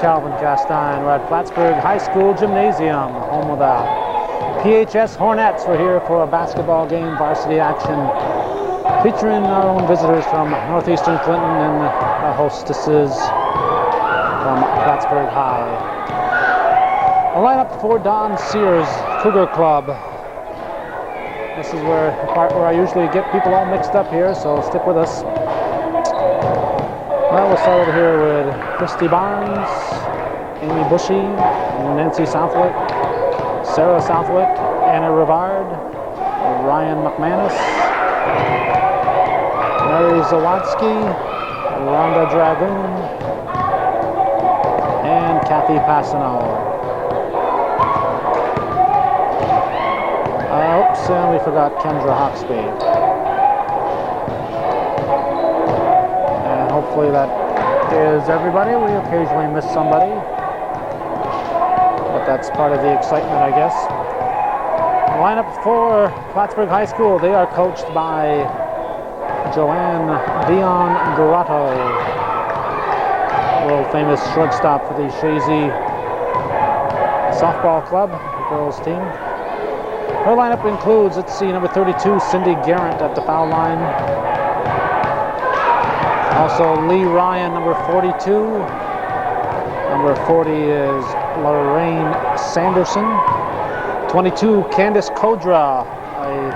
Calvin Castine. We're at Plattsburgh High School Gymnasium, home of the PHS Hornets. We're here for a basketball game, varsity action, featuring our own visitors from Northeastern Clinton and the hostesses from Plattsburgh High. A lineup for Don Sears Cougar Club. This is the part where I usually get people all mixed up here, so stick with us. Well, we'll start over here with Christy Barnes, Amy Bushy, Nancy Southwick, Sarah Southwick, Anna Rivard, Ryan McManus, Mary Zawadsky, Rhonda Dragoon, and Kathy Passano. Oops, and we forgot Kendra Hawksby. And hopefully that is everybody. We occasionally miss somebody, but that's part of the excitement, I guess. Lineup for Plattsburgh High School. They are coached by Joanne Dion Garato, world famous shortstop for the Shazy softball club, the girls team. Her lineup includes, let's see, number 32, Cindy Garrett at the foul line. Also Lee Ryan, number 42. Number 40 is Lorraine Sanderson. 22, Candace Kodra, a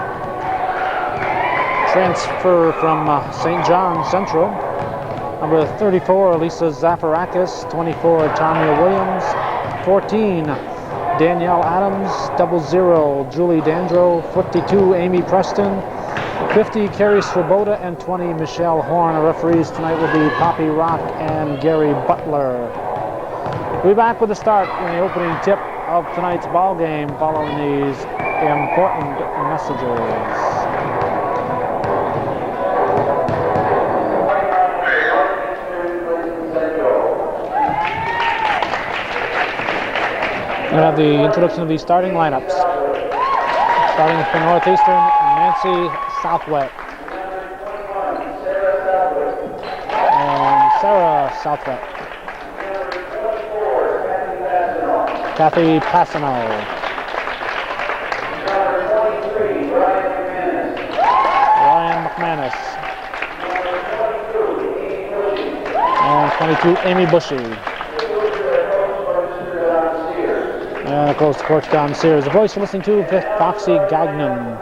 transfer from St. John Central. Number 34, Lisa Zafarakis. 24, Tanya Williams. 14, Danielle Adams. 00, Julie Dandro. 52, Amy Preston. 50, Carrie Swoboda, and 20, Michelle Horn. Our referees tonight will be Poppy Rock and Gary Butler. We'll be back with the start in the opening tip of tonight's ball game following these important messages. We have the introduction of the starting lineups. Starting for Northeastern, Nancy Southwick and Sarah Southwick. Kathy Passano. Ryan McManus. And 22, Amy Bushy. And of course, coach Don Sears. The voice you're listening to, Foxy Gagnon.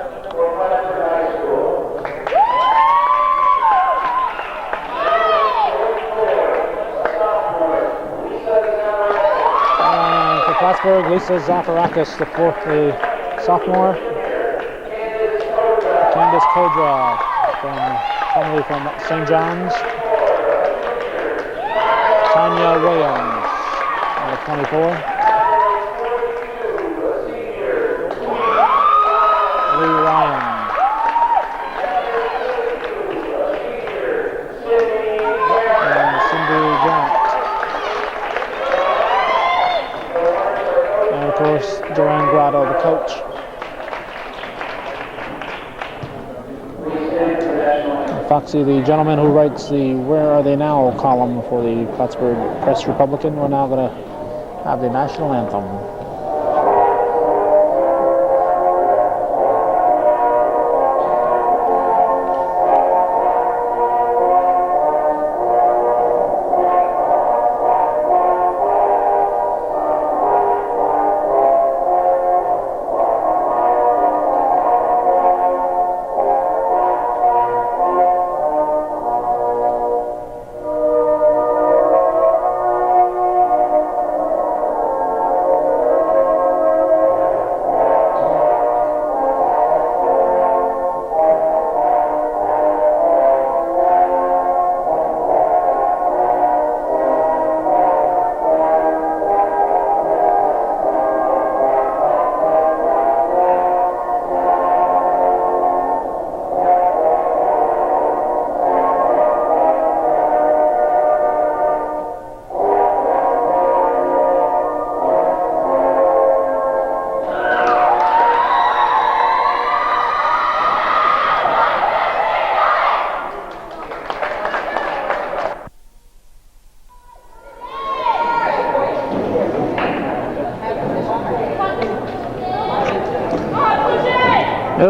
And for Plattsburgh, Lisa Zafarakis, the sophomore. Candace Kodra, formerly from St. John's. Tanya Williams, 24. Ryan. And Cindy Grant. And of course, Joanne Grotto, the coach. Foxy, the gentleman who writes the Where Are They Now column for the Plattsburgh Press Republican. We're now going to have the national anthem.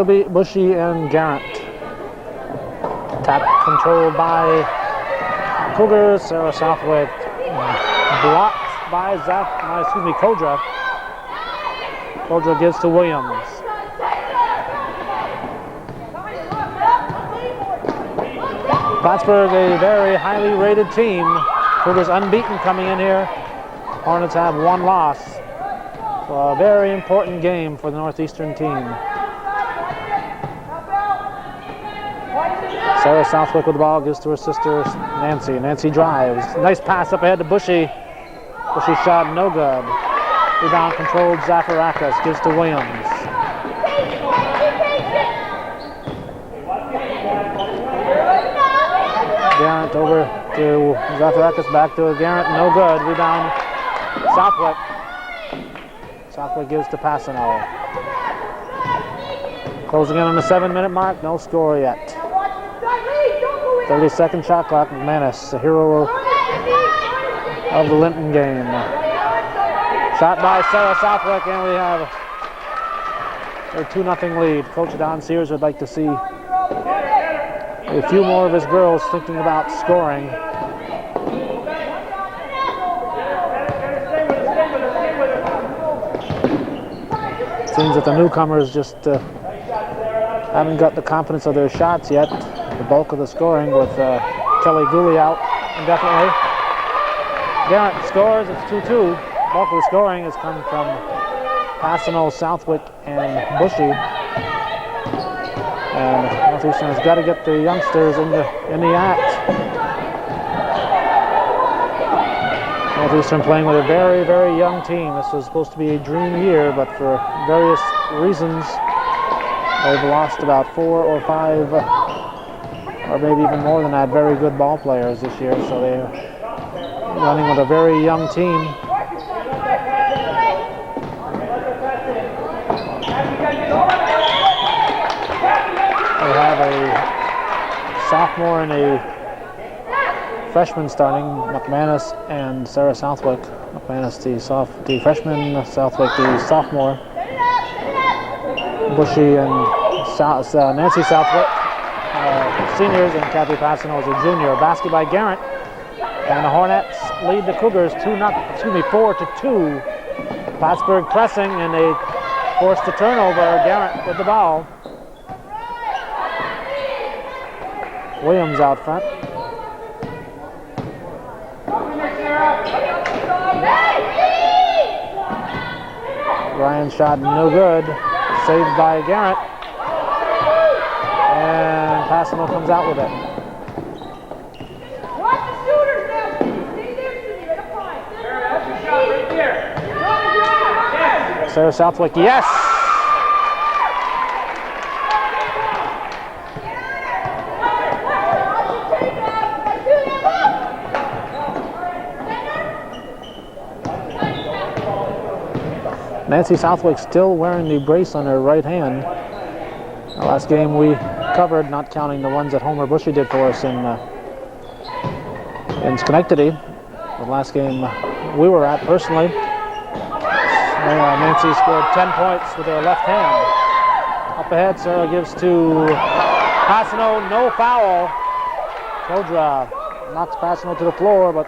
Bushy and Garrett. Tap controlled by Cougars. Sarah Southwick blocked by Kodra. Kodra gives to Williams. Plattsburgh, a very highly rated team. Cougars unbeaten coming in here. Hornets have one loss. So a very important game for the Northeastern team. Sarah Southwick with the ball, gives to her sister Nancy. Nancy drives. Nice pass up ahead to Bushy. Bushy shot no good. Rebound controlled. Zafarakis gives to Williams. Garrett over to Zafarakis, back to Garrett, no good. Rebound Southwick. Southwick gives to Passano. Closing in on the 7-minute mark, no score yet. 30-second shot clock. McManus, the hero of the Linton game. Shot by Sarah Southwick, and we have a 2-0 lead. Coach Don Sears would like to see a few more of his girls thinking about scoring. Seems that the newcomers just haven't got the confidence of their shots yet. The bulk of the scoring with Kelly Gooley out indefinitely. Garrett scores, it's 2-2. Bulk of the scoring has come from Passano, Southwick, and Bushy. And Northeastern has got to get the youngsters in the act. Northeastern playing with a very, very young team. This was supposed to be a dream year, but for various reasons, they've lost about 4 or 5, or maybe even more than that, very good ball players this year. So they're running with a very young team. They have a sophomore and a freshman starting, McManus and Sarah Southwick. McManus the freshman, Southwick the sophomore. Bushy and Nancy Southwick, seniors, and Kathy Passano is a junior. Basket by Garrett, and the Hornets lead the Cougars 4-2. Plattsburgh pressing, and they force the turnover. Garrett with the ball. Williams out front. Ryan's shot no good. Saved by Garrett. And Passano comes out with it. Watch the shooters now. Stay there, Cindy. They're fine. That's your shot right there. Sarah Southwick, yes! Nancy Southwick still wearing the brace on her right hand. The last game we covered, not counting the ones that Homer Bushy did for us in Schenectady. The last game we were at personally, Nancy scored 10 points with her left hand. Up ahead, Sarah gives to Passano, no foul. Kodra knocks Passano to the floor, but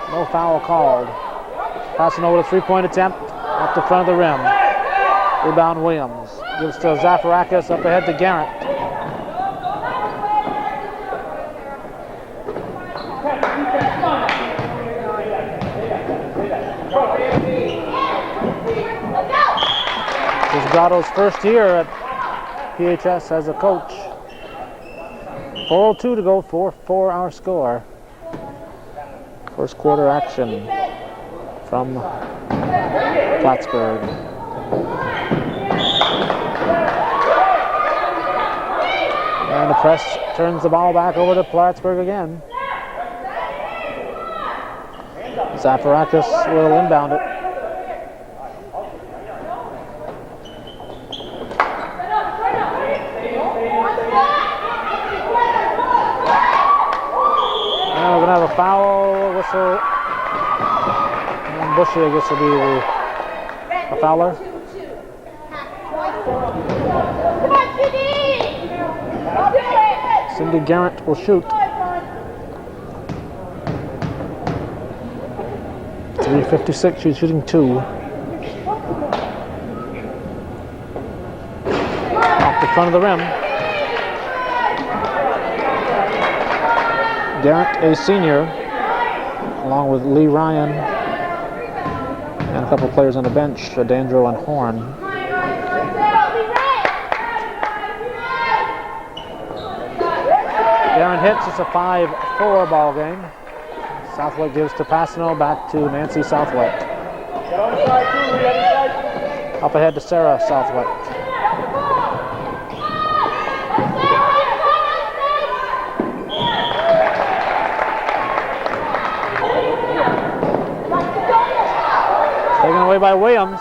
no foul called. Passano with a 3-point attempt. Up the front of the rim. Rebound Williams. Gives to Zafarakis, up ahead to Garrett. This is Grotto's first year at PHS as a coach. 4:02 to go, 4-4 our score. First quarter action from Plattsburgh. And the press turns the ball back over to Plattsburgh again. Zafarakis will inbound it. Now we're going to have a foul whistle. And Bushy, I guess, will be a fouler. Lady Garrett will shoot. 3:56, she's shooting 2. Off the front of the rim. Garrett, a senior, along with Lee Ryan and a couple players on the bench, Dandro and Horn. Garrett hits. It's a 5-4 ball game. Southwick gives to Passano, back to Nancy Southwick. Up ahead to Sarah Southwick. Taken away by Williams.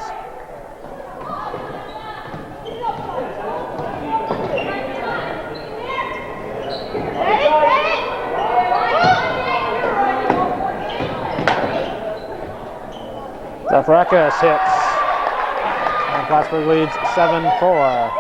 Zafrakis hits. And Plattsburgh leads 7-4.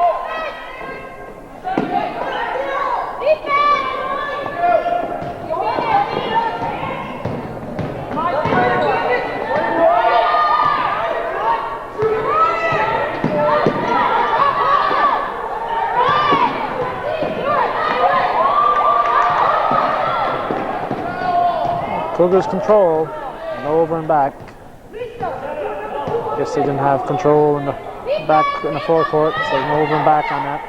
Cougars control, no over and back. Guess they didn't have control in the back in the forecourt, so no over and back on that.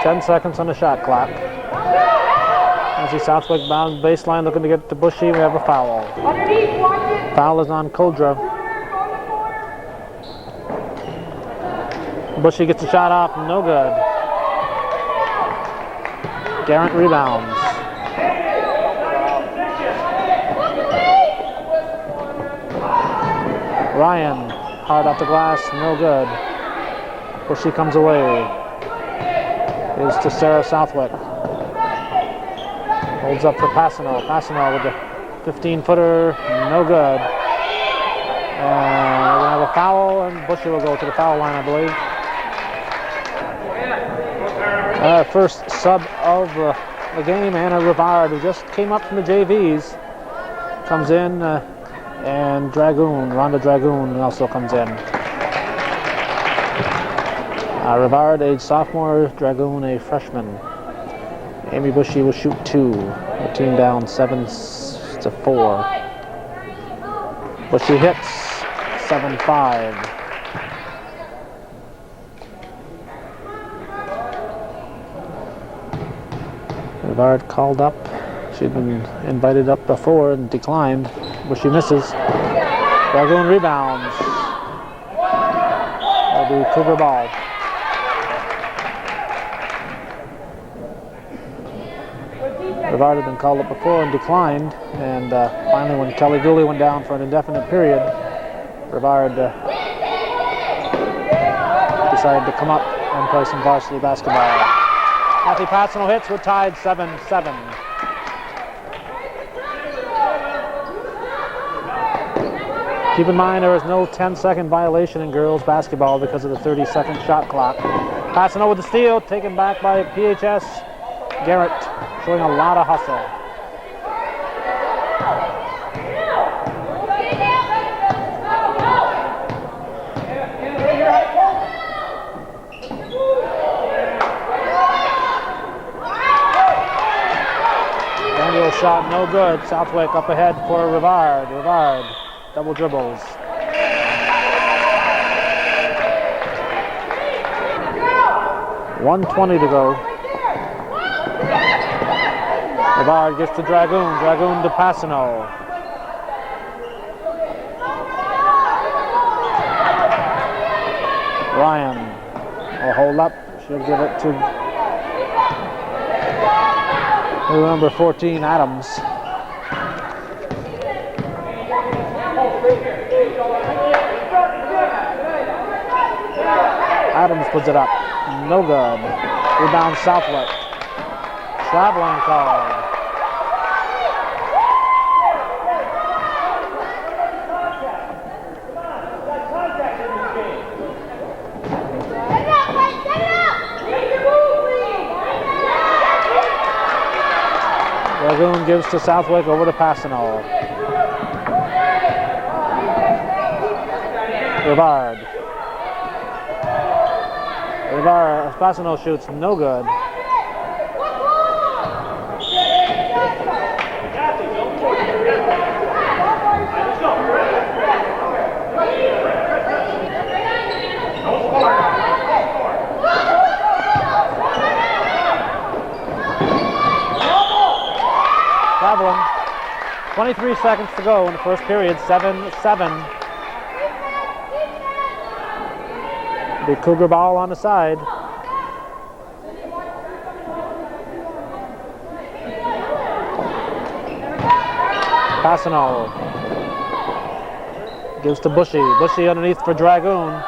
Ten seconds on the shot clock. Nancy Southwick bound baseline, looking to get to Bushy. We have a foul. Foul is on Kodra. Bushy gets a shot off, no good. Garrett rebounds. Ryan, hard off the glass, no good. Bushy comes away. Is to Sarah Southwick. Holds up for Passano. Passano with the 15-footer, no good. And we're going to have a foul, and Bushy will go to the foul line, I believe. First sub of the game, Anna Rivard, who just came up from the JVs, comes in, and Rhonda Dragoon also comes in. Rivard, a sophomore, Dragoon, a freshman. Amy Bushy will shoot 2. The team down 7-4. Bushy hits 7-5. Rivard called up. She'd been invited up before and declined, but she misses. Dragoon rebounds. That'll be Cougar ball. Rivard had been called up before and declined, and finally when Kelly Gooley went down for an indefinite period, Rivard decided to come up and play some varsity basketball. Kathy Passano hits. We're tied 7-7. Keep in mind there is no 10-second violation in girls basketball because of the 30-second shot clock. Passano with the steal, taken back by PHS. Garrett showing a lot of hustle. Shot no good. Southwick up ahead for Rivard. Rivard double dribbles. .120 to go. Rivard gets to Dragoon. Dragoon to Passano. Ryan will hold up. She'll give it to number 14, Adams. Adams puts it up. No good. Rebound Southwick. Traveling call. Dragoon gives to Southwick over to Passanel. Rivard. Passanel shoots no good. Traveling. 23 seconds to go in the first period. 7-7. The Cougar ball on the side. Passanel gives to Bushy. Bushy underneath for Dragoon.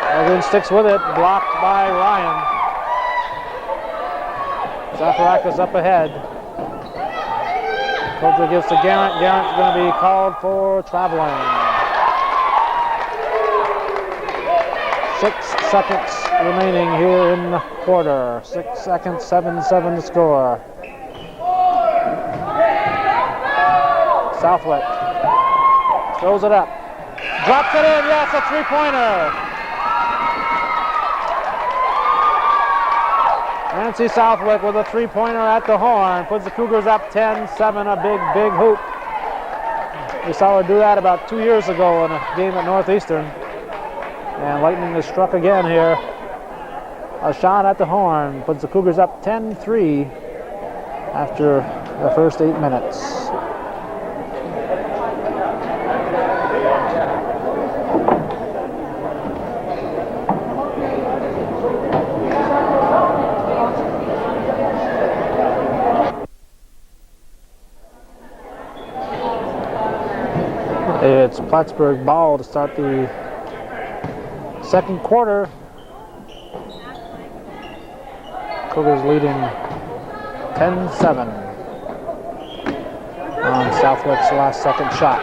Dragoon sticks with it, blocked by Ryan. Zafarakis up ahead. Coulter gives to Garrett. Garrett's going to be called for traveling. 6 seconds remaining here in the quarter. 6 seconds, 7-7 to score. Southwick throws it up. Drops it in, yes, a three-pointer. Nancy Southwick with a three-pointer at the horn. Puts the Cougars up 10-7, a big hoop. We saw her do that about 2 years ago in a game at Northeastern. And Lightning is struck again here. A shot at the horn puts the Cougars up 10-3 after the first 8 minutes. It's Plattsburgh ball to start the second quarter. Cougars leading 10-7 on Southwick's last second shot.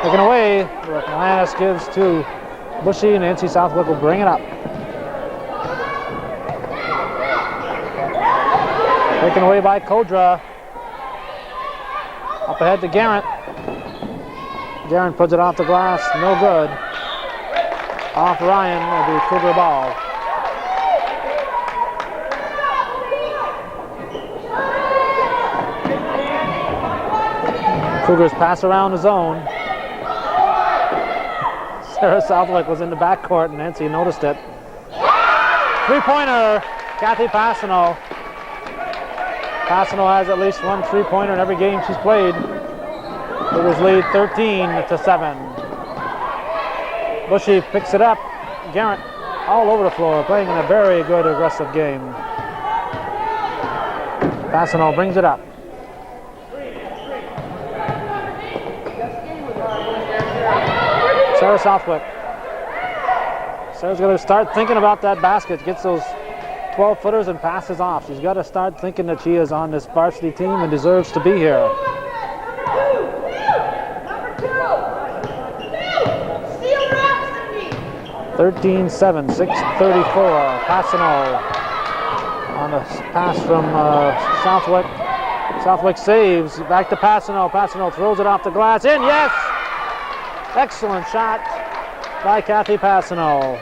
Taken away, Milanis gives to Bushy, and Nancy Southwick will bring it up. Taken away by Kodra. Up ahead to Garrett. Garrett puts it off the glass, no good. Off Ryan, will be Cougar ball. Cougars pass around the zone. Sarah Southwick was in the backcourt and Nancy noticed it. Three-pointer, Kathy Passanel. Passanel has at least one three-pointer in every game she's played. Cougars lead 13-7. Bushy picks it up. Garrett all over the floor, playing in a very good aggressive game. Passanel brings it up. Sarah Southwick. Sarah's going to start thinking about that basket. Gets those 12-footers and passes off. She's got to start thinking that she is on this varsity team and deserves to be here. 13-7, 6:34. Passanel on a pass from Southwick. Southwick saves. Back to Passanel. Passanel throws it off the glass. In, yes! Excellent shot by Kathy Passanel.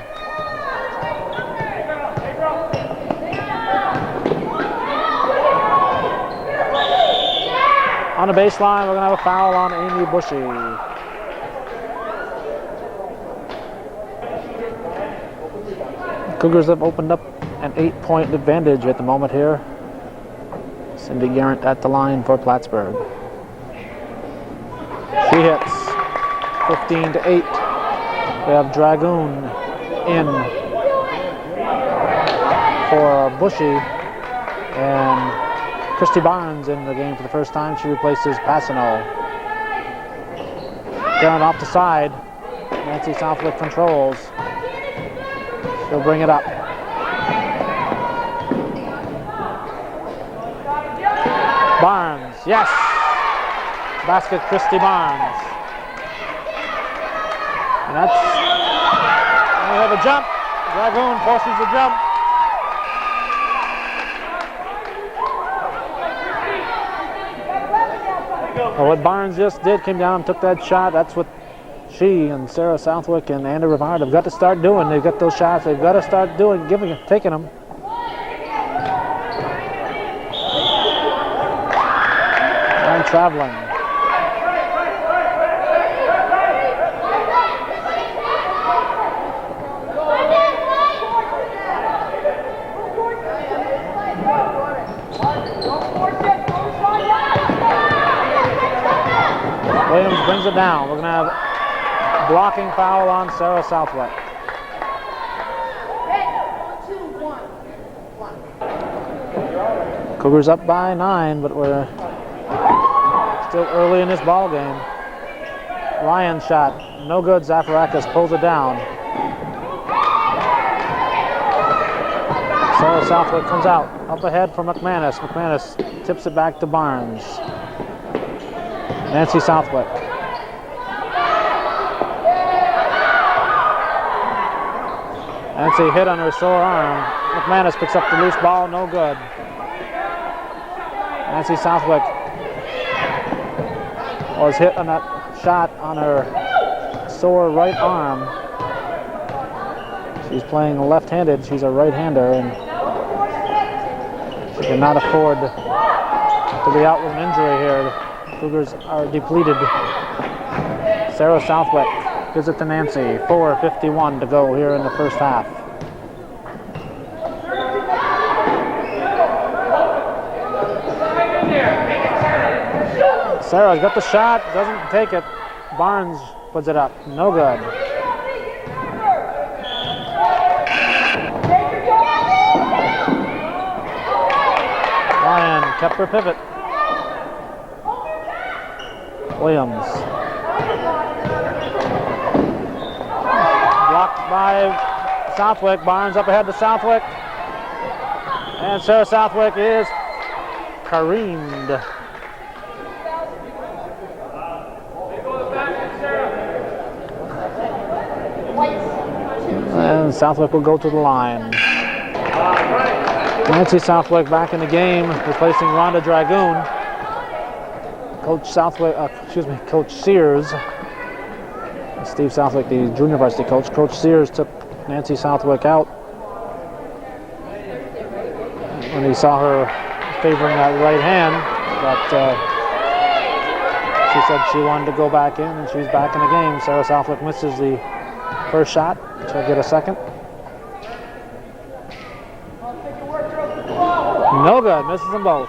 On the baseline, we're going to have a foul on Amy Bushy. Cougars have opened up an 8-point advantage at the moment here. Cindy Garrett at the line for Plattsburgh. She hits 15-8. We have Dragoon in for Bushy, and Christy Barnes in the game for the first time. She replaces Passanel. Garrett off the side. Nancy Southwick controls. She'll bring it up. Barnes, yes! Basket, Christy Barnes. And that's, we have a jump. Dragoon forces the jump. Well, what Barnes just did, came down and took that shot. That's what she and Sarah Southwick and Anna Rivard have got to start doing. They've got those shots. They've got to start doing, taking them. And traveling. Williams brings it down. We're going to have a blocking foul on Sarah Southwick. Cougars up by 9, but we're still early in this ball game. Ryan's shot, no good. Zafarakis pulls it down. Sarah Southwick comes out, up ahead for McManus. McManus tips it back to Barnes. Nancy Southwick. Nancy hit on her sore arm. McManus picks up the loose ball, no good. Nancy Southwick was hit on that shot on her sore right arm. She's playing left-handed. She's a right-hander, and she cannot afford to be out with an injury here. The Cougars are depleted. Sarah Southwick gives it to Nancy. 4:51 to go here in the first half. Sarah's got the shot, doesn't take it. Barnes puts it up, no good. Ryan kept her pivot. Williams. Blocked by Southwick. Barnes up ahead to Southwick. And Sarah Southwick is careened. And Southwick will go to the line. Nancy Southwick back in the game, replacing Rhonda Dragoon. Coach Sears. Steve Southwick, the junior varsity coach. Coach Sears took Nancy Southwick out when he saw her favoring that right hand, but she said she wanted to go back in, and she's back in the game. Sarah Southwick misses the first shot. She'll get a second. No good, misses them both.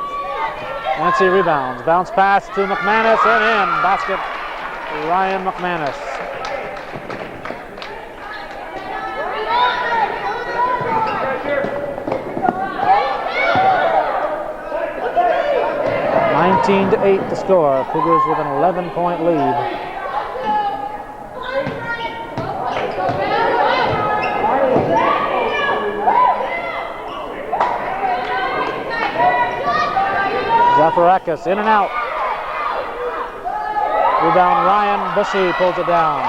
Nancy rebounds, bounce pass to McManus and in. Basket, Ryan McManus. (19 to 8 to score. Cougars with an 11-point lead. Zafarakis in and out. Rebound Ryan. Bushy pulls it down.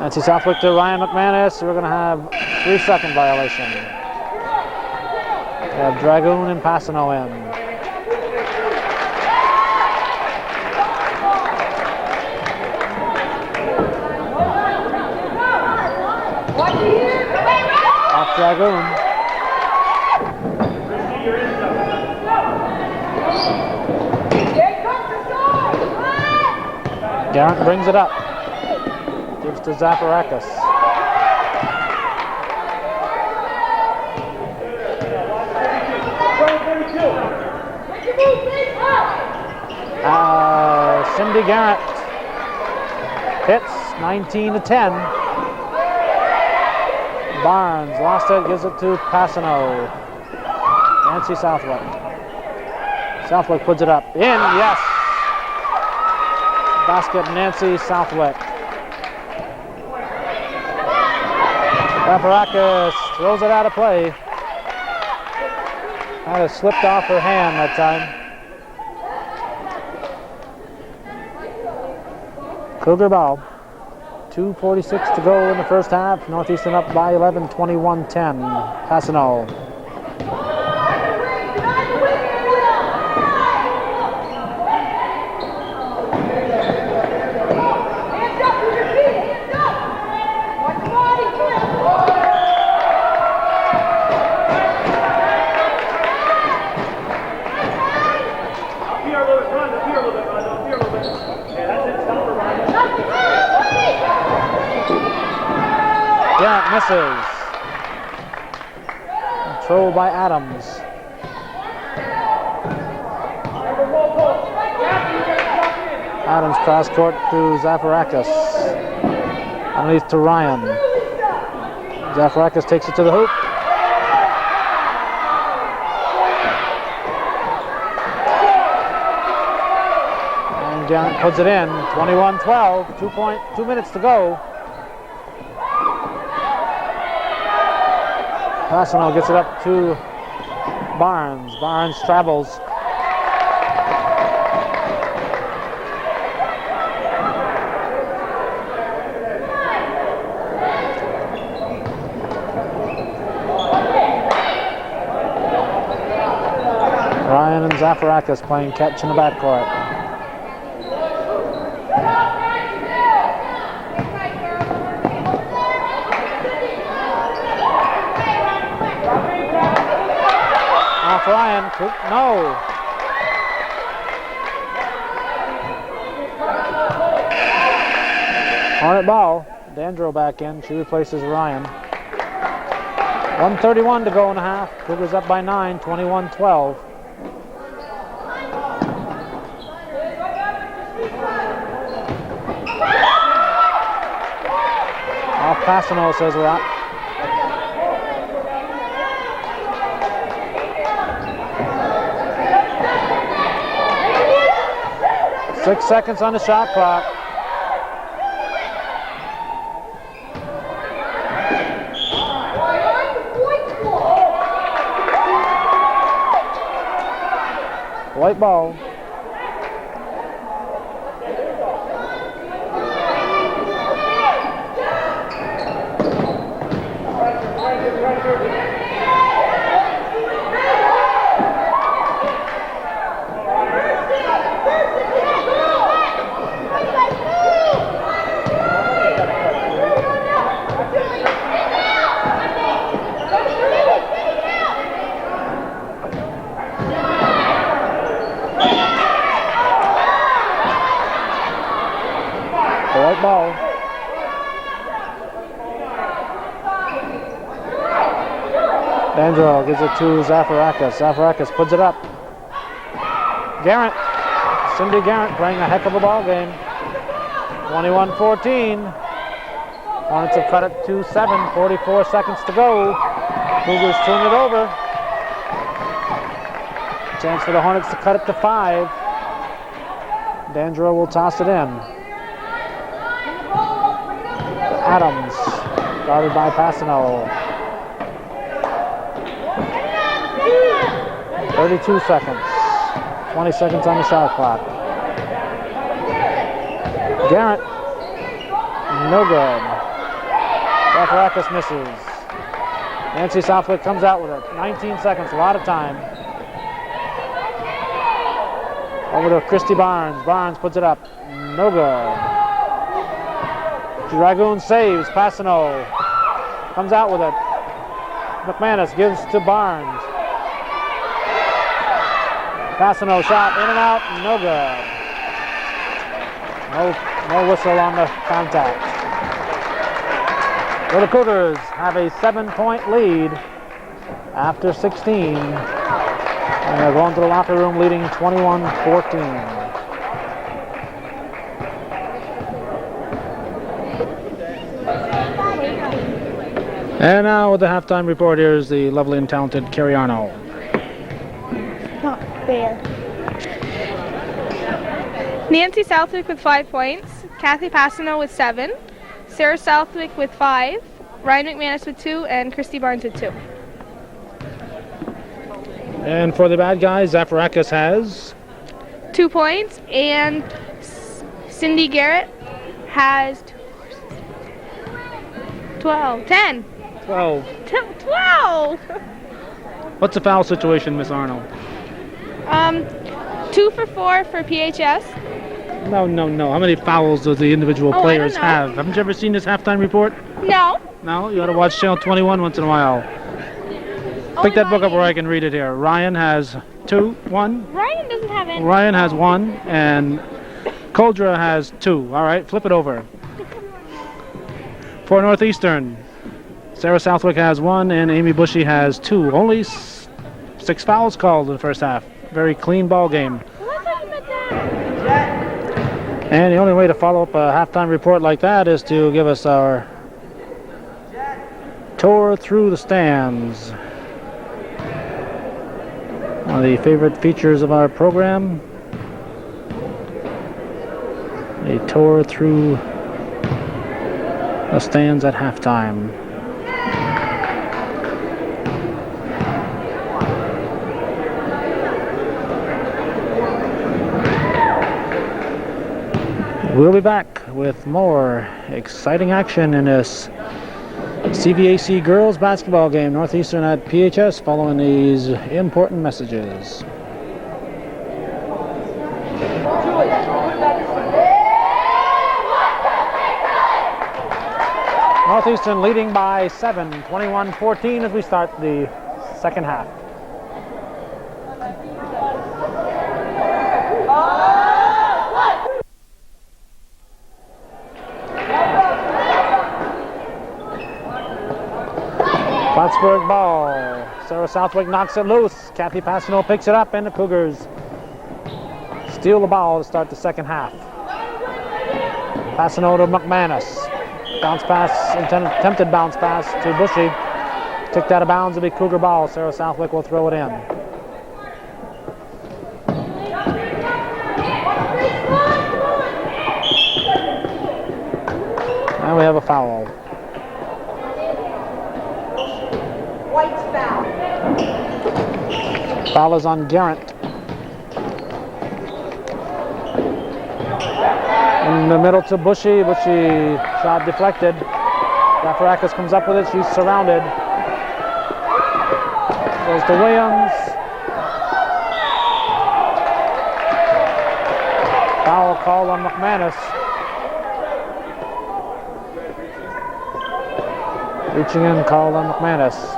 Nancy Southwick to Ryan McManus. We're going to have 3-second violation. We have Dragoon and Passano in. Off Dragoon. Garrett brings it up. Gives to Zafarakis. Cindy Garrett hits 19 to 10. Barnes lost it, gives it to Passano. Nancy Southwick. Southwick puts it up. In, yes. Basket, Nancy Southwick. Zafarakis throws it out of play. Kind of slipped off her hand that time. Cougar ball. 2:46 to go in the first half. Northeastern up by 11, 21-10. Passano. Yeah, misses. Controlled by Adams. Adams cross court to Zafarakis. Underneath to Ryan. Zafarakis takes it to the hoop. And Garrett puts it in. 21-12. 2 minutes to go. Passano gets it up to Barnes. Barnes travels. Ryan and Zafarakis playing catch in the backcourt. Ryan, no. Hornet ball. Dandro back in. She replaces Ryan. 1:31 to go in the half. Cougars up by 9, 21-12. Off Passano, says Rock. 6 seconds on the shot clock. White ball. White ball. Dandro gives it to Zafarakis. Zafarakis puts it up. Garrett. Cindy Garrett playing a heck of a ball game. 21-14. Hornets have cut it to 7. 44 seconds to go. Cougars turn it over. Chance for the Hornets to cut it to 5. Dandro will toss it in. Adams, guarded by Passano. 32 seconds. 20 seconds on the shot clock. Garrett, no good. Zafarakis misses. Nancy Southwick comes out with it. 19 seconds, a lot of time. Over to Christy Barnes. Barnes puts it up. No good. Dragoon saves. Passano comes out with it. McManus gives to Barnes. Passano shot in and out. No good. No whistle on the contact. So the Cougars have a 7-point lead after 16. And they're going to the locker room leading 21-14. And now with the halftime report, here's the lovely and talented Carrie Arnold. Not fair. Nancy Southwick with 5 points. Kathy Passano with 7. Sarah Southwick with 5. Ryan McManus with 2. And Christy Barnes with 2. And for the bad guys, Zafarakis has 2 points. And Cindy Garrett has 12. 10. 12. 12. What's the foul situation, Miss Arnold? 2 for 4 for PHS. No. How many fouls do the individual Oh, I players don't know. have? Haven't you ever seen this halftime report? No. No? You ought to watch Channel 21 once in a while. Pick that book up where I can read it here. Ryan has 2, 1. Ryan doesn't have any. Ryan has 1, and Coldra has 2. All right, flip it over. For Northeastern, Sarah Southwick has 1, and Amy Bushy has 2. Only 6 fouls called in the first half. Very clean ball game. And the only way to follow up a halftime report like that is to give us our tour through the stands. One of the favorite features of our program, a tour through the stands at halftime. We'll be back with more exciting action in this CVAC girls basketball game, Northeastern at PHS, following these important messages. Northeastern leading by 7, 21-14 as we start the second half. Plattsburgh ball. Sarah Southwick knocks it loose. Kathy Passano picks it up, and the Cougars steal the ball to start the second half. Passano to McManus. Bounce pass, attempted bounce pass to Bushy. Ticked out of bounds. It'll be Cougar ball. Sarah Southwick will throw it in. And we have a foul. White's foul. Foul is on Garrett. In the middle to Bushy. Bushy shot deflected. Zafarakis comes up with it. She's surrounded. Goes to Williams. Foul call on McManus. Reaching in, called on McManus.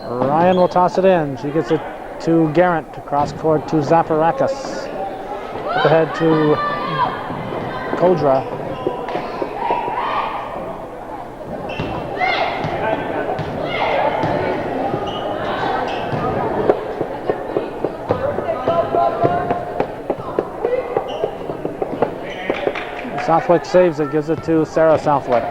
Ryan will toss it in. She gets it to Garrett. Cross court to Zafarakis. Ahead to Coldra. Southwick saves it, gives it to Sarah Southwick.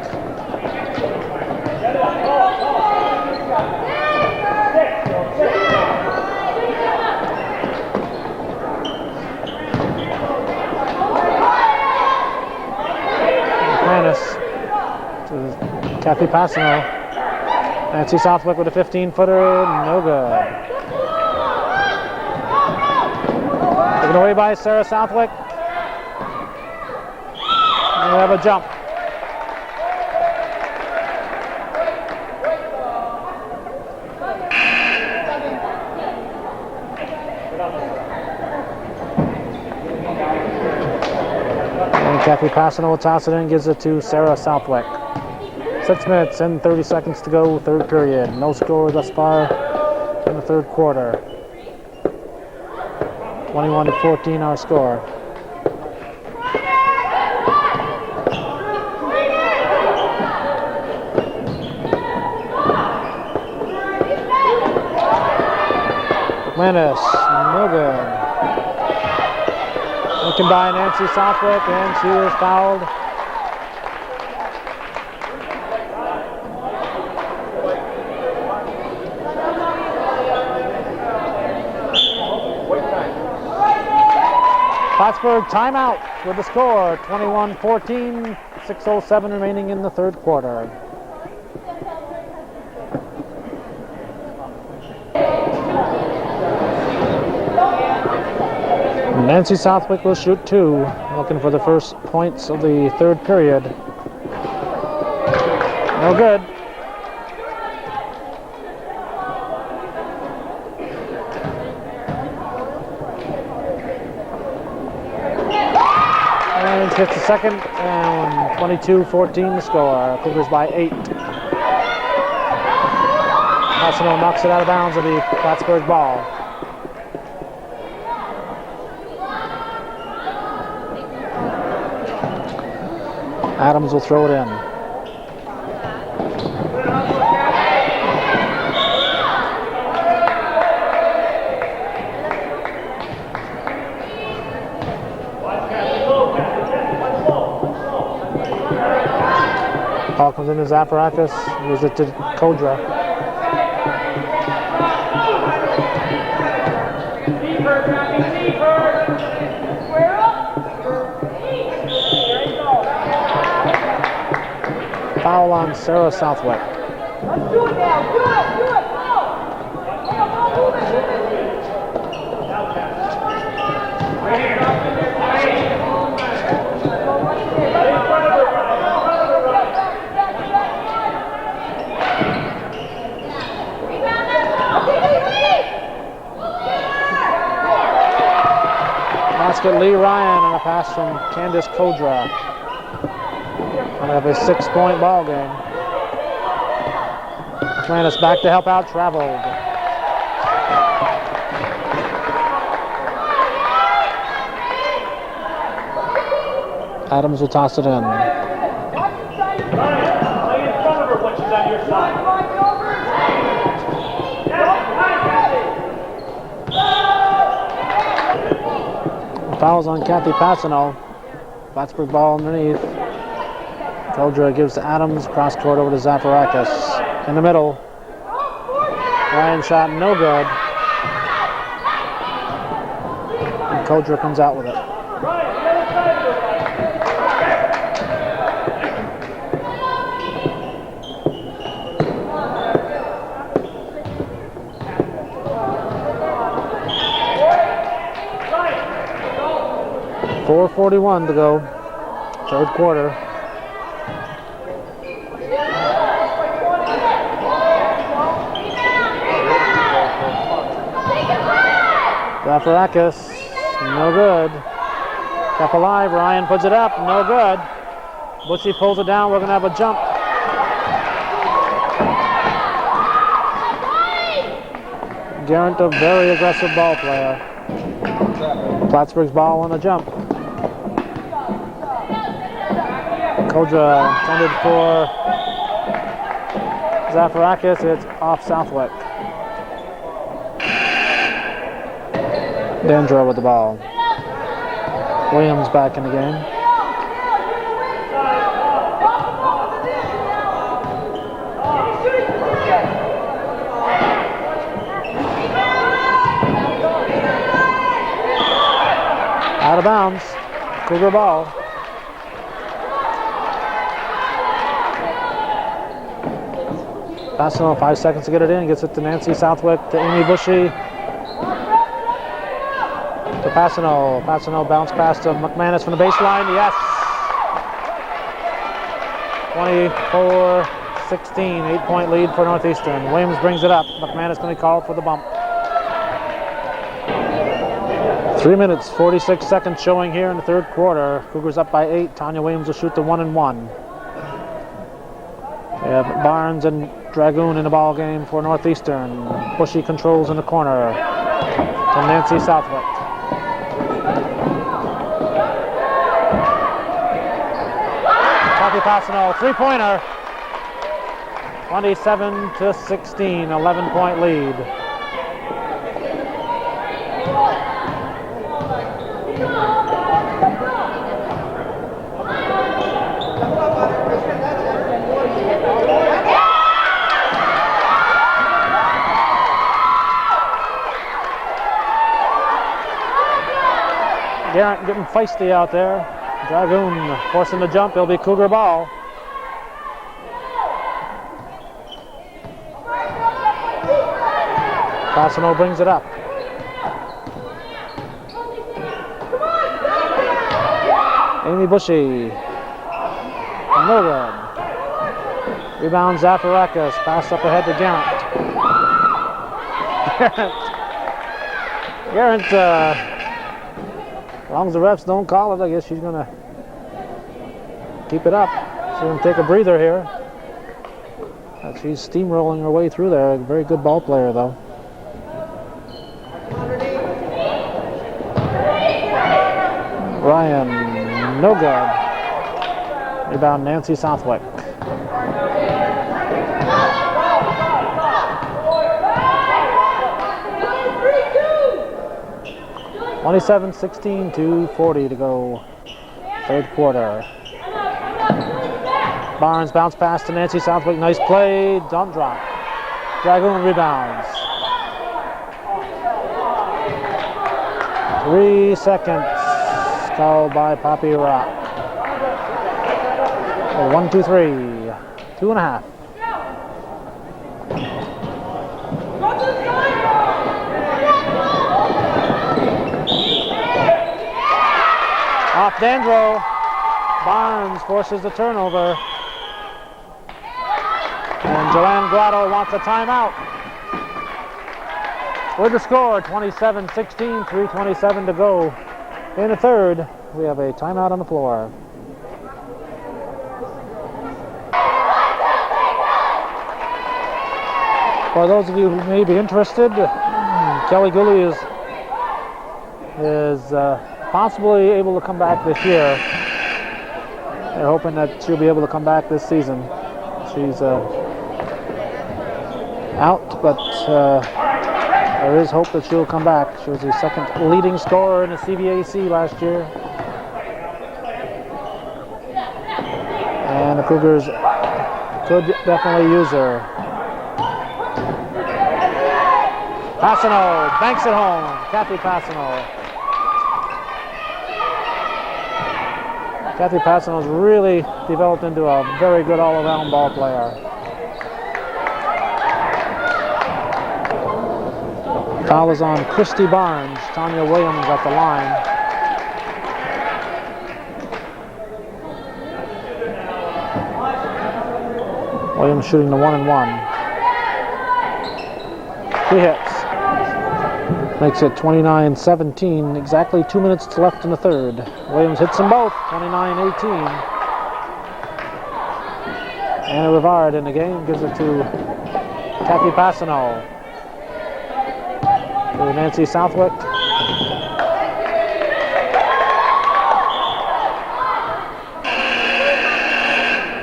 Kathy Passano. Nancy Southwick with a 15-footer, no good. Taken away by Sarah Southwick. And we have a jump. And Kathy Passano will toss it in, gives it to Sarah Southwick. 6 minutes and 30 seconds to go, third period. No score thus far in the third quarter. 21-14 our score. McManus, no good. Looking by Nancy Southwick, and she is fouled. Plattsburgh timeout with the score, 21-14, 6:07 remaining in the third quarter. Nancy Southwick will shoot 2, looking for the first points of the third period. No good. And hits the second, and 22-14 the score. Cougars by 8. Arsenal knocks it out of bounds. It'll be Plattsburgh ball. Adams will throw it in. Ball comes into Zaparakis. Gives it to Kodra. Foul on Sarah Southwick. Let's do it now. Do it. Go. Move it. Basket Lee Ryan on a pass from Candace Kodra. Gonna have a 6-point ball game. McManus back to help out, traveled. Adams will toss it in. Fouls on Kathy Passano. Plattsburgh ball underneath. Kodra gives to Adams. Cross court over to Zaparakis. In the middle. Ryan shot no good. And Kodra comes out with it. .441 to go, third quarter. Zaparakis, no good. Kept alive, Ryan puts it up, no good. Bushy pulls it down, we're gonna have a jump. Garrett, a very aggressive ball player. Plattsburgh's ball on a jump. Kodra intended for Zaparakis. It's off Southwick. Dandra with the ball. Williams back in the game. Out of bounds. Cougar ball. Passing 5 seconds to get it in. Gets it to Nancy Southwick, to Amy Bushy. To Passano. Passano bounce pass to McManus from the baseline. Yes. 24-16. 8-point lead for Northeastern. Williams brings it up. McManus going to be called for the bump. 3 minutes, 46 seconds showing here in the third quarter. Cougars up by 8. Tanya Williams will shoot the 1-1. We have Barnes and Dragoon in the ball game for Northeastern. Bushy controls in the corner to Nancy Southwick. Kathy Passano, three-pointer. 27-16, 11-point lead. Garrett getting feisty out there. Dragoon forcing the jump. It'll be Cougar ball. Passano brings it up. Amy Bushy. No good. Rebound Zafarakis. Pass up ahead to Garrett. Garrett, as long as the refs don't call it, I guess she's going to keep it up. She's going to take a breather here. She's steamrolling her way through there. A very good ball player, though. Ryan, no good. Rebound Nancy Southwick. 27-16, 2:40 to go. Third quarter. Barnes bounce pass to Nancy Southwick. Nice play. Don't drop. Dragoon rebounds. 3 seconds. Called by Poppy Rock. 1, 2, 3. 2.5. Off Dandro. Barnes forces the turnover. And Joanne Grotto wants a timeout. With the score, 27-16, 3:27 to go. In the third, we have a timeout on the floor. For those of you who may be interested, Kelly Gooley is possibly able to come back this year. They're hoping that she'll be able to come back this season. She's out, but there is hope that she'll come back. She was the second leading scorer in the CVAC last year. And the Cougars could definitely use her. Passano banks it home. Kathy Passano. Kathy Passano's really developed into a very good all-around ball player. Foul is on Christy Barnes. Tanya Williams at the line. Williams shooting the 1-and-1. She hits. Makes it 29-17. Exactly 2 minutes left in the third. Williams hits them both. 29-18. Anna Rivard in the game gives it to Kathy Passano. To Nancy Southwick.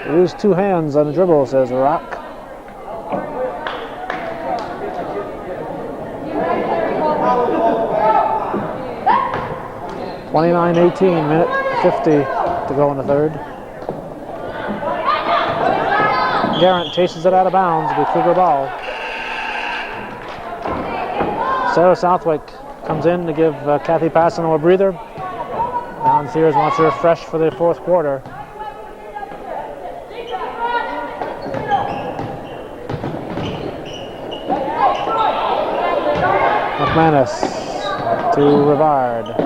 Use two hands on the dribble, says Rock. (29-18), minute 50 to go in the third. Garrett chases it out of bounds with Cougar ball. Sarah Southwick comes in to give Kathy Passano a breather. Don Sears wants her fresh for the fourth quarter. McManus to Rivard.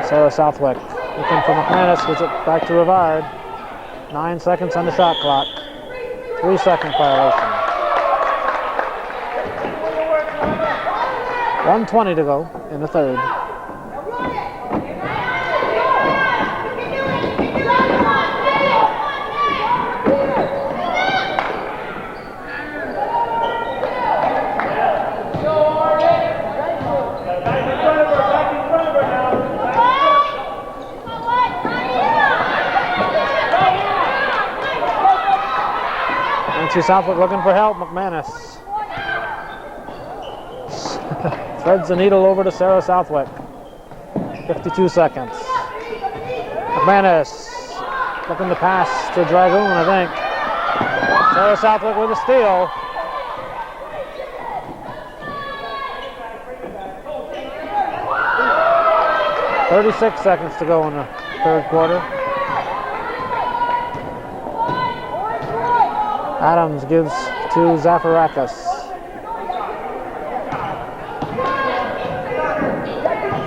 Sarah Southwick looking for McManus, gets it back to Rivard. 9 seconds on the shot clock. 3 second violation. 1:20 to go in the third. Nancy Southwick looking for help. McManus threads the needle over to Sarah Southwick. 52 seconds. McManus looking to pass to Dragoon, I think. Sarah Southwick with a steal. .36 seconds to go in the third quarter. Adams gives to Zafarakis.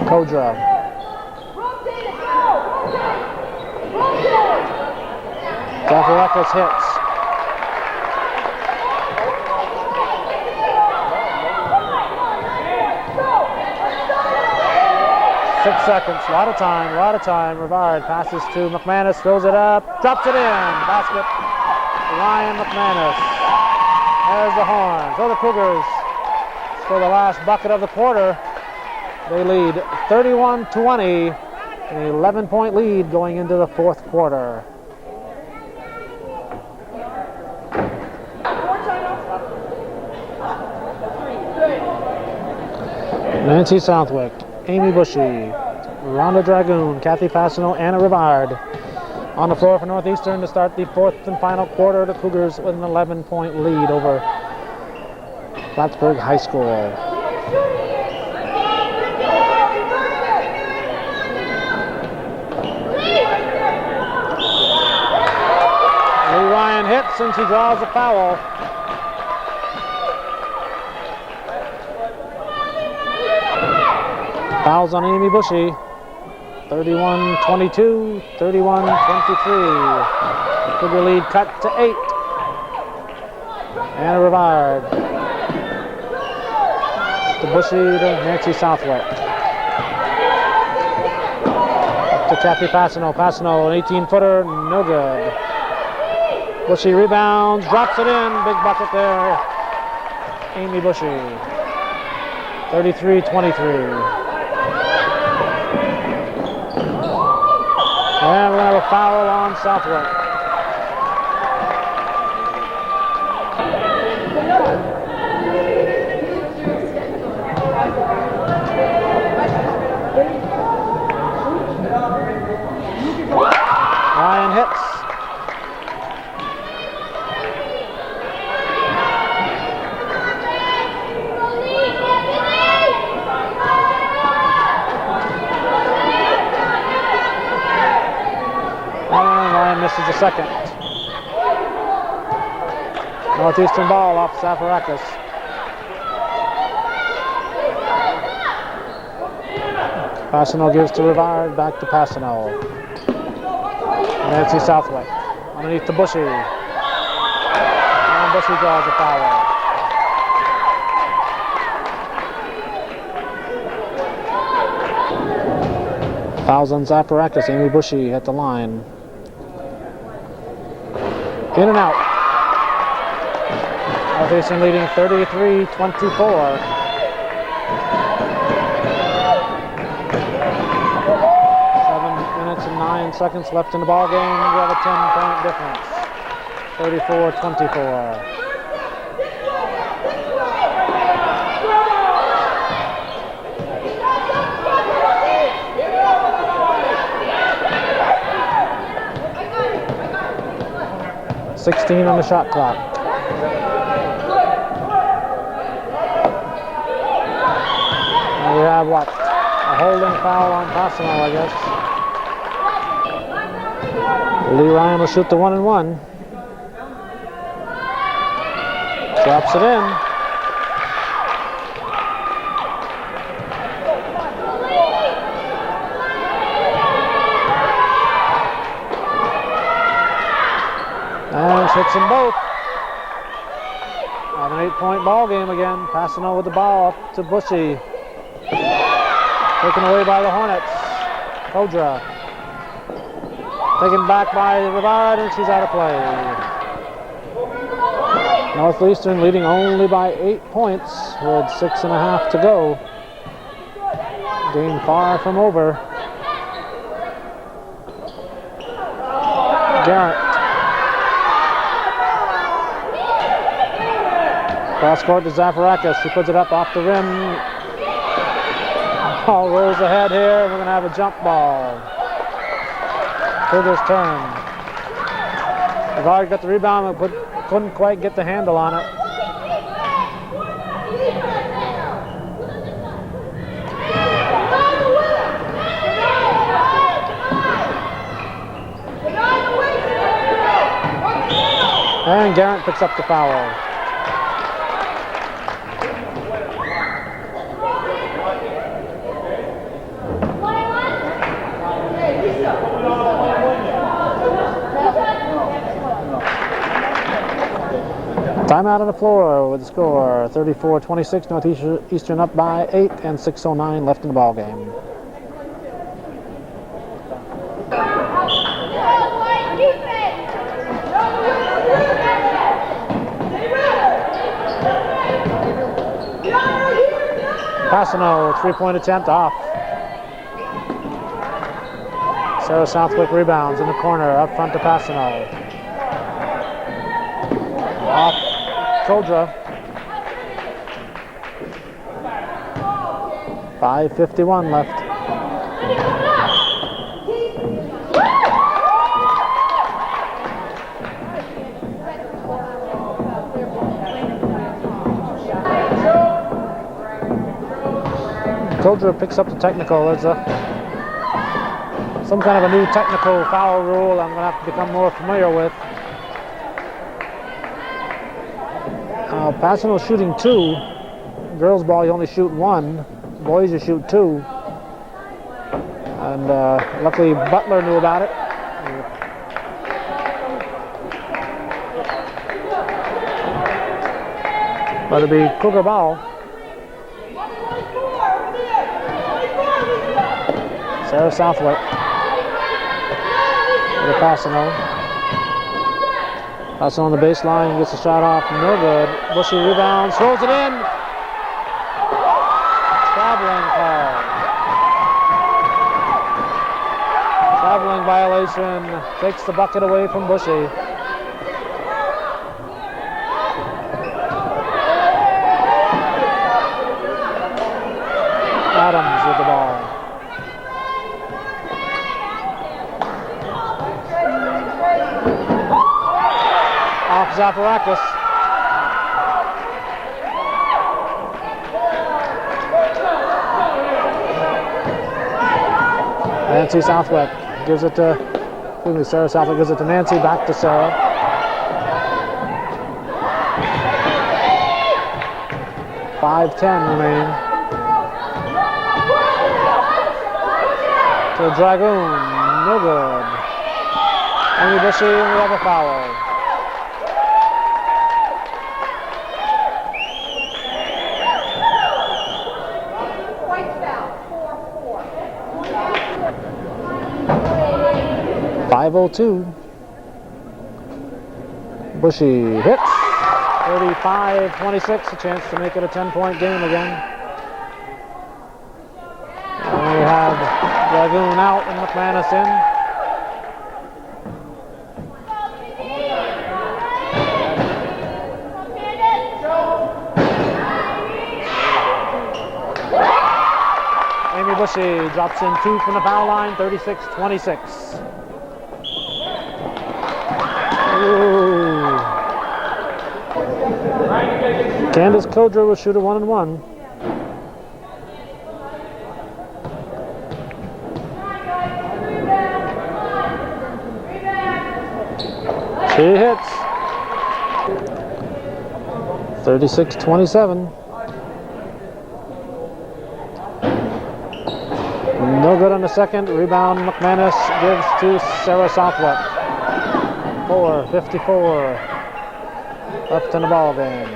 Kodra. Zafarakis hits. 6 seconds, a lot of time, Rivard passes to McManus, throws it up, drops it in. Basket, Ryan McManus. There's the horn. So the Cougars score the last bucket of the quarter. They lead 31-20, an 11-point lead going into the fourth quarter. Nancy Southwick, Amy Bushy, Rhonda Dragoon, Kathy Fassino, Anna Rivard on the floor for Northeastern to start the fourth and final quarter. The Cougars with an 11-point lead over Plattsburgh High School. Lee Ryan hits and she draws a foul. Fouls on Amy Bushy. 31-22, 31-23. Cougar lead cut to 8. Anna Rivard. To Bushy to Nancy Southwick. Up to Kathy Fassino. Fassino, an 18-footer, no good. Bushy rebounds, drops it in. Big bucket there. Amy Bushy. 33-23. And we're going to have a foul on Southwick. Ryan hits. Misses the second. Northeastern ball off Zafarakis. Fassino gives to Rivard, back to Fassino. Nancy Southwick underneath to Bushy. And Bushy draws a foul. Fouls on Zafarakis. Amy Bushy at the line. In and out. Northeastern leading 33-24. 7 minutes and 9 seconds left in the ball game. We have a 10-point difference. 34-24. .16 on the shot clock. And we have what? A holding foul on Fassino, I guess. Lee Ryan will shoot the 1-and-1. Drops it in. And hits them both. Have an 8-point ball game again. Fassino with the ball up to Bushy. Taken away by the Hornets. Kodra. Taken back by Rivard, and she's out of play. Northeastern leading only by 8 points with 6.5 to go. Game far from over. Garrett. Cross court to Zafarakis. She puts it up off the rim. Ball rolls ahead here. We're going to have a jump ball. Cougars turn. Rivard got the rebound, but couldn't quite get the handle on it. And Garrett picks up the foul. Timeout on the floor with the score 34-26. Northeastern up by 8 and 6:09 left in the ball game. Passano, 3-point attempt off. Sarah Southwick rebounds in the corner, up front to Passano. Off Coldra. 5:51 left. Coldra picks up the technical. There's some kind of a new technical foul rule I'm going to have to become more familiar with. Passano shooting 2. Girls ball, you only shoot 1. Boys, you shoot 2. And luckily Butler knew about it. But it'll be Cougar ball. Sarah Southwick. With a Passano. Passano on the baseline, gets a shot off, no good. Bushy rebounds, throws it in. Traveling call. Traveling violation, takes the bucket away from Bushy. Adams with the ball. Off Zaparakis. Nancy Southwick gives it to, Sarah Southwick gives it to Nancy, back to Sarah. .5:10 remaining. To Dragoon, no good. Amy Bushy, and we have a foul. .502. Bushy hits. 35-26, a chance to make it a 10-point game again. And we have Dragoon out and McManus in. Amy Bushy drops in 2 from the foul line, 36-26. Ooh. Candace Coldra will shoot a 1-and-1. She hits. 36-27. No good on the second. Rebound McManus gives to Sarah Southwick. 4:54 left in the ball game.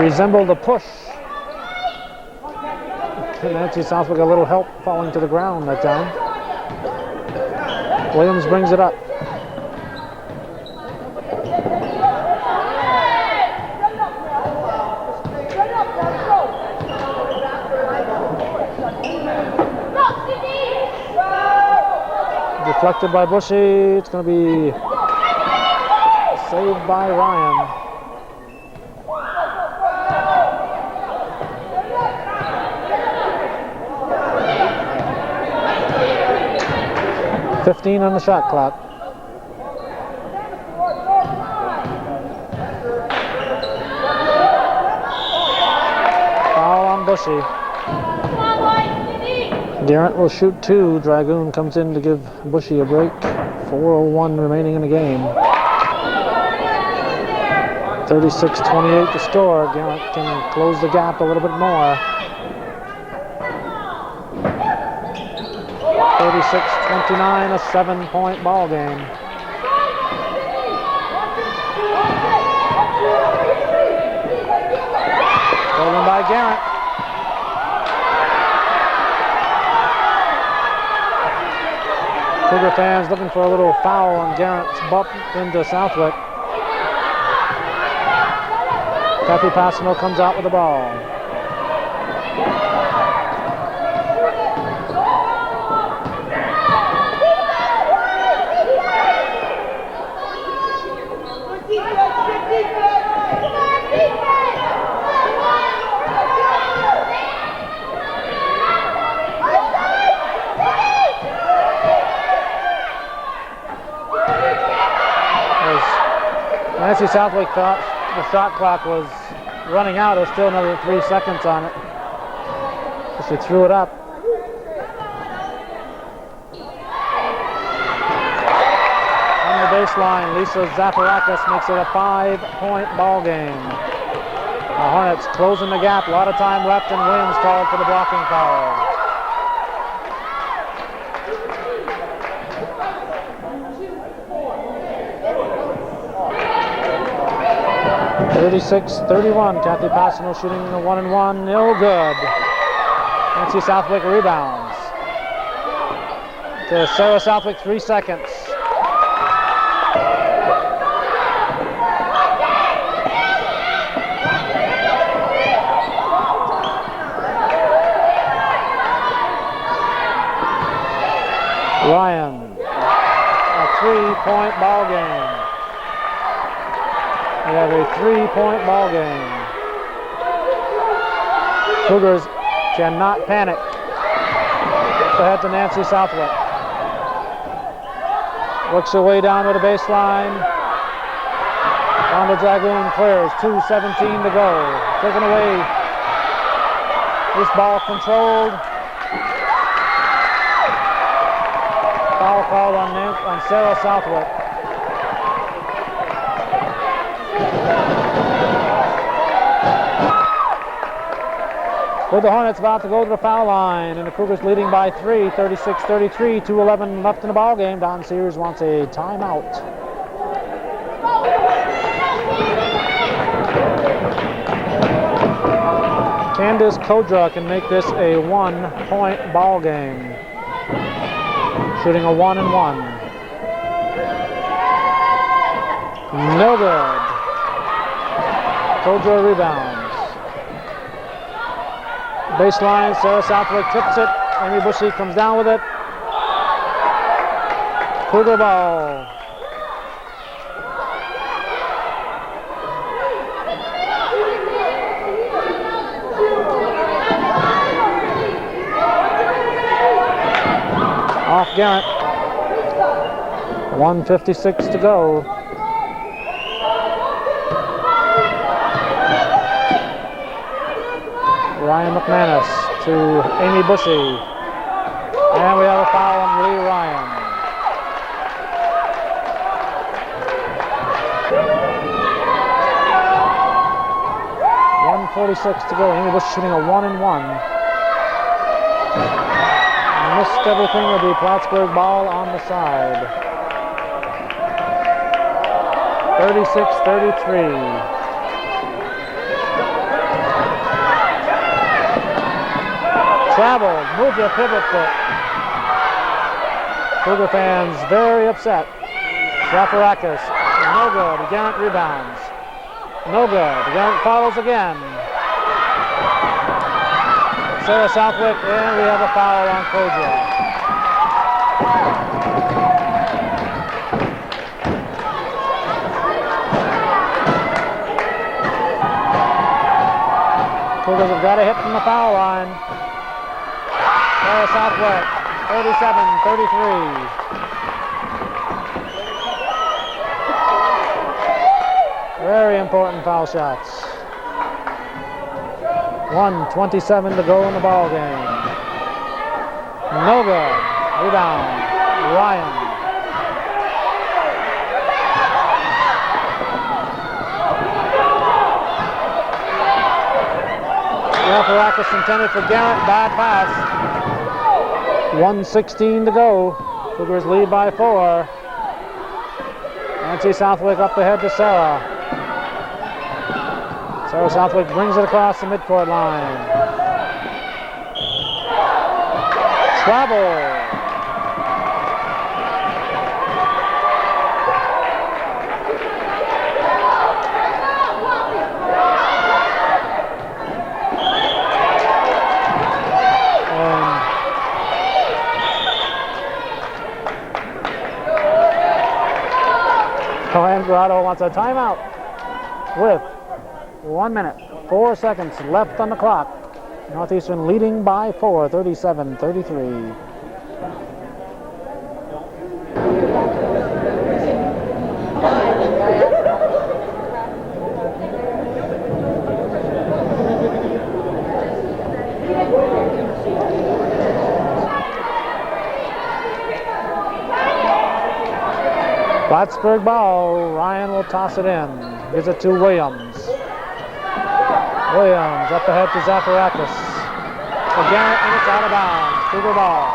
Resembled a push. Nancy Southwick a little help falling to the ground that time. Williams brings it up. Deflected by Bushy. It's going to be saved by Ryan. .15 on the shot clock. Foul on Bushy. Garrett will shoot 2. Dragoon comes in to give Bushy a break. 4:01 remaining in the game. 36-28 to score. Garrett can close the gap a little bit more. 36-29, a 7-point ball game. Stolen by Garrett. Cougar fans looking for a little foul on Garrett's bump into Southwick. Kathy Passano comes out with the ball. Nancy Southwick thought the shot clock was running out. There's still another 3 seconds on it. She threw it up. On the baseline, Lisa Zaparakis makes it a 5-point ball game. The Hornets closing the gap. A lot of time left, and Williams called for the blocking foul. 36-31, Kathy Passano shooting the 1-and-1, no good. Nancy Southwick rebounds. To Sarah Southwick, 3 seconds. Ryan, a 3-point ball game. We have a 3-point ball game. Cougars cannot panic. Ahead to Nancy Southwick. Works her way down to the baseline. Down to Dragoon, clears. 2:17 to go. Taken away. This ball controlled. Foul called on Sarah Southwick. With the Hornets about to go to the foul line, and the Cougars leading by 3, 36-33, 2:11 left in the ball game. Don Sears wants a timeout. Candace Kodra can make this a 1-point ball game. Shooting a 1-and-1. No good. Kodra rebounds. Baseline, Sarah Southwick tips it. Amy Bushy comes down with it. Cougar ball. Off Garrett. 1:56 to go. Ryan McManus to Amy Bushy. And we have a foul on Lee Ryan. .146 to go. Amy Bushy shooting a 1-and-1. Missed everything. Will be Plattsburgh ball on the side. 36-33. Traveled, moved the pivot foot. Cougar fans very upset. Zaparakis, no good. Garrett rebounds. No good. Garrett follows again. Sarah Southwick, and we have a foul on Kodra. Cougars have got a hit from the foul line. Sarah Southwick, 37-33. Very important foul shots. 1:27 to go in the ball game. No good. Rebound. Ryan. Zaparakis intended for Garrett. Bad pass. 1:16 to go. Cougars lead by 4. Nancy Southwick up ahead to Sarah. Sarah Southwick brings it across the midcourt line. Travel. Grotto wants a timeout with 1 minute, 4 seconds left on the clock. Northeastern leading by 4, 37-33. Plattsburgh ball. Ryan will toss it in. Gives it to Williams. Williams up ahead to Zafarakis. Again, and it's out of bounds. Cougar ball.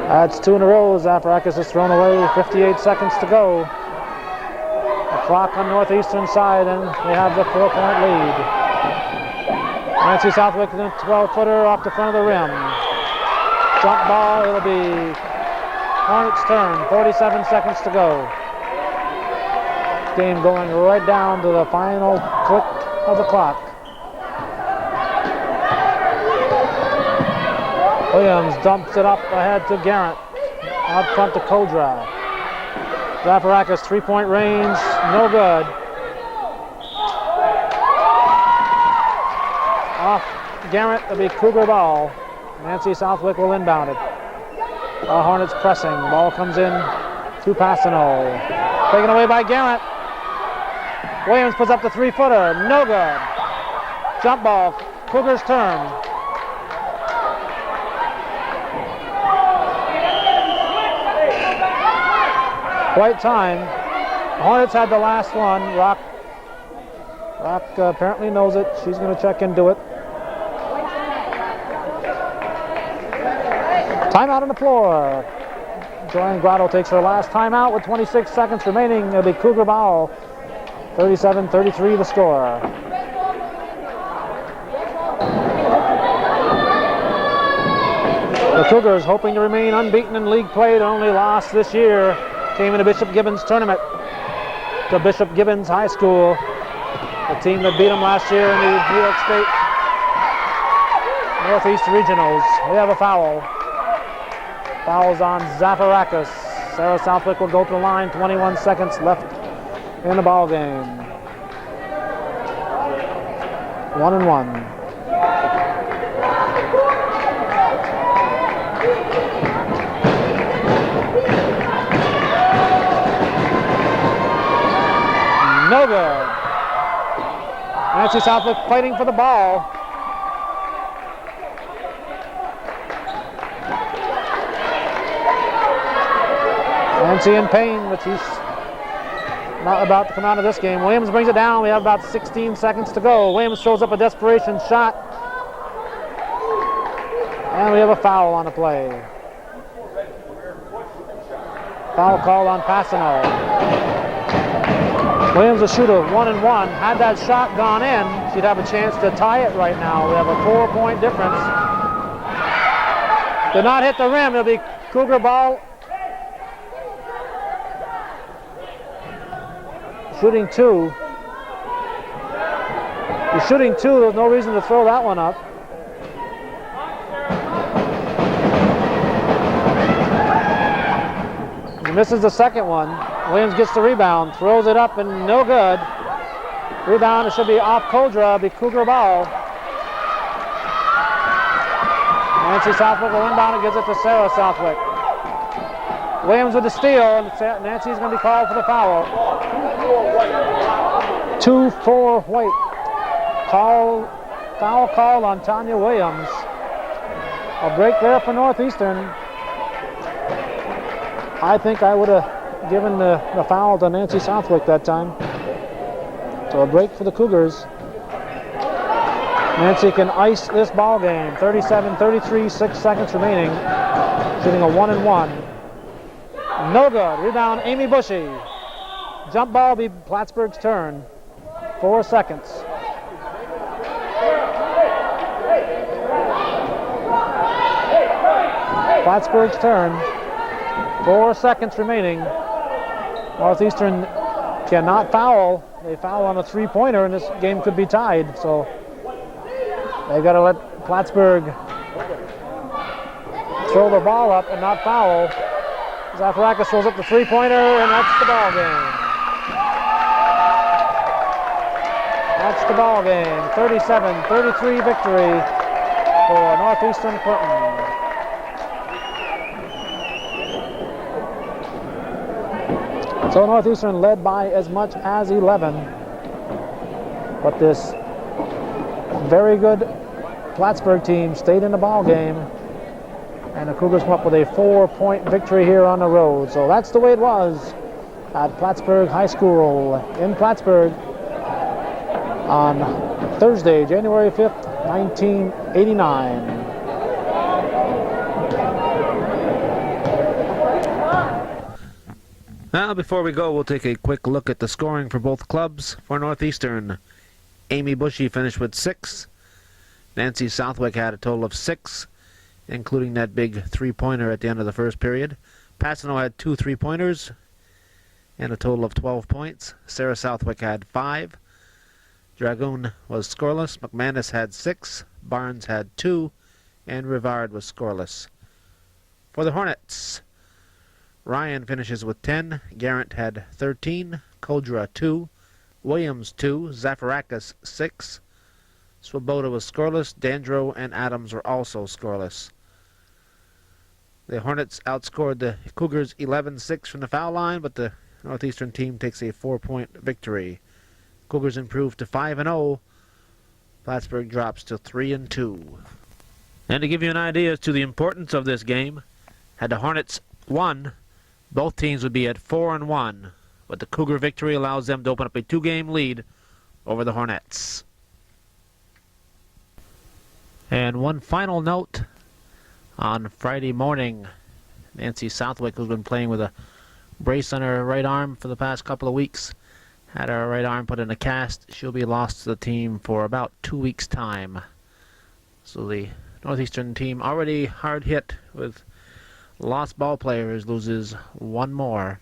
That's 2 in a row. Zafarakis is thrown away. 58 seconds to go. The clock on Northeastern side, and they have the 4-point lead. Nancy Southwick, the 12-footer off the front of the rim. Jump ball. It'll be Hornets' turn. 47 seconds to go. Game going right down to the final click of the clock. Williams dumps it up ahead to Garrett. Out front to Kodra. Zafarakis, 3-point range, no good. Off Garrett, it'll be Cougar ball. Nancy Southwick will inbound it. Hornets pressing. Ball comes in to Passano. Taken away by Garrett. Williams puts up the 3-footer. No good. Jump ball. Cougars' turn. Quite time. Hornets had the last one. Rock apparently knows it. She's going to check into it. Timeout on the floor. Joanne Grotto takes her last timeout with 26 seconds remaining. It'll be Cougar ball. 37-33 the score. The Cougars, hoping to remain unbeaten in league play, their only loss this year came in the Bishop Gibbons tournament to Bishop Gibbons High School, the team that beat them last year in the New York State Northeast Regionals. We have a foul. Foul's on Zafarakis. Sarah Southwick will go to the line. 21 seconds left in the ball game. 1-1. No good. Nancy Southwick fighting for the ball. Nancy in pain, but she's not about to come out of this game. Williams brings it down. We have about 16 seconds to go. Williams throws up a desperation shot. And we have a foul on the play. Foul called on Passano. Williams will shoot a 1-1. Had that shot gone in, she'd have a chance to tie it right now. We have a 4-point difference. Did not hit the rim. It'll be Cougar ball. Shooting 2. He's shooting 2. There's no reason to throw that one up. He misses the second one. Williams gets the rebound, throws it up, and no good. Rebound, it should be off Kodra, be Cougar ball. Nancy Southwick will inbound and gives it to Sarah Southwick. Williams with the steal, and Nancy's going to be called for the foul. 2 for White. Foul call on Tanya Williams. A break there for Northeastern. I think I would have given the foul to Nancy Southwick that time. So a break for the Cougars. Nancy can ice this ball game. 37-33, 6 seconds remaining. Shooting a 1-1. No good. Rebound, Amy Bushy. Jump ball be Plattsburgh's turn. 4 seconds. Plattsburgh's turn. 4 seconds remaining. Northeastern cannot foul. They foul on a 3-pointer, and this game could be tied. So they've got to let Plattsburgh throw the ball up and not foul. Zafarakis throws up the three-pointer, and that's the ball game. That's the ball game. 37-33 victory for Northeastern Clinton. So Northeastern led by as much as 11. But this very good Plattsburgh team stayed in the ball game. And the Cougars come up with a 4-point victory here on the road. So that's the way it was at Plattsburgh High School in Plattsburgh on Thursday, January 5th, 1989. Now, before we go, we'll take a quick look at the scoring for both clubs. For Northeastern, Amy Bushy finished with 6. Nancy Southwick had a total of 6, including that big three-pointer at the end of the first period. Passano had 2 3-pointers and a total of 12 points. Sarah Southwick had 5. Dragoon was scoreless. McManus had 6. Barnes had 2. And Rivard was scoreless. For the Hornets, Ryan finishes with 10. Garrett had 13. Kodra 2. Williams 2. Zafarakis 6. Swoboda was scoreless. Dandro and Adams were also scoreless. The Hornets outscored the Cougars 11-6 from the foul line, but the Northeastern team takes a 4-point victory. Cougars improved to 5-0. Plattsburgh drops to 3-2. And to give you an idea as to the importance of this game, had the Hornets won, both teams would be at 4-1. But the Cougar victory allows them to open up a 2-game lead over the Hornets. And one final note on Friday morning, Nancy Southwick, who's been playing with a brace on her right arm for the past couple of weeks, had her right arm put in a cast. She'll be lost to the team for about 2 weeks' time. So the Northeastern team, already hard hit with lost ball players, loses one more.